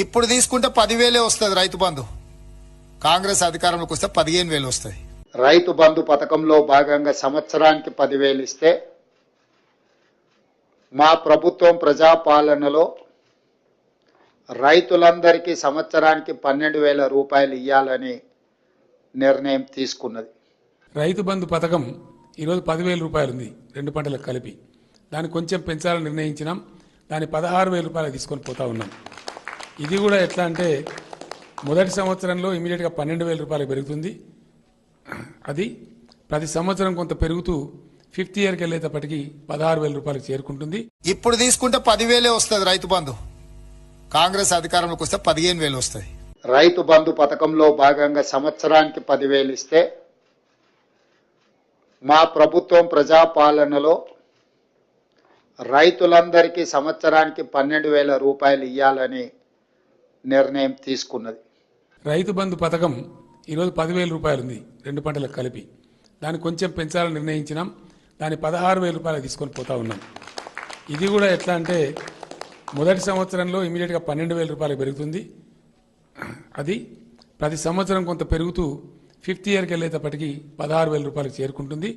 ఇప్పుడు తీసుకుంటే 10,000 వస్తుంది రైతు బంధు. కాంగ్రెస్ అధికారంలోకి వస్తే 15,000 వస్తుంది. రైతు బంధు పథకంలో భాగంగా సంవత్సరానికి 10,000 ఇస్తే మా ప్రభుత్వం ప్రజాపాలనలో రైతులందరికీ సంవత్సరానికి 12,000 రూపాయలు ఇవ్వాలని నిర్ణయం తీసుకున్నది. రైతు బంధు పథకం ఈరోజు 10,000 రూపాయలు ఉంది, 2 పంటలకు కలిపి. దాన్ని కొంచెం పెంచాలని నిర్ణయించినాం. దాన్ని 16,000 రూపాయలు తీసుకొని పోతా ఉన్నాం. ఇది కూడా ఎట్లా అంటే మొదటి సంవత్సరంలో ఇమీడియట్గా 12,000 రూపాయలు పెరుగుతుంది. అది ప్రతి సంవత్సరం కొంత పెరుగుతూ 5th ఇయర్కి వెళ్ళేటప్పటికి 16,000 రూపాయలకు చేరుకుంటుంది. ఇప్పుడు తీసుకుంటే 10,000 వస్తుంది రైతు బంధు. కాంగ్రెస్ అధికారంలోకి వస్తే 15,000 వస్తుంది. రైతు బంధు పథకంలో భాగంగా సంవత్సరానికి 10,000 ఇస్తే మా ప్రభుత్వం ప్రజాపాలనలో రైతులందరికీ సంవత్సరానికి 12,000 రూపాయలు ఇవ్వాలని నిర్ణయం తీసుకున్నది. రైతు బంధు పథకం ఈరోజు 10,000 రూపాయలు ఉంది, 2 పంటలకు కలిపి. దాన్ని కొంచెం పెంచాలని నిర్ణయించినాం. దాన్ని 16,000 రూపాయలు తీసుకొని పోతా ఉన్నాం. ఇది కూడా ఎట్లా అంటే మొదటి సంవత్సరంలో ఇమీడియట్గా 12,000 రూపాయలు పెరుగుతుంది. అది ప్రతి సంవత్సరం కొంత పెరుగుతూ 5th ఇయర్కి వెళ్ళేటప్పటికి 16,000 రూపాయలకు చేరుకుంటుంది.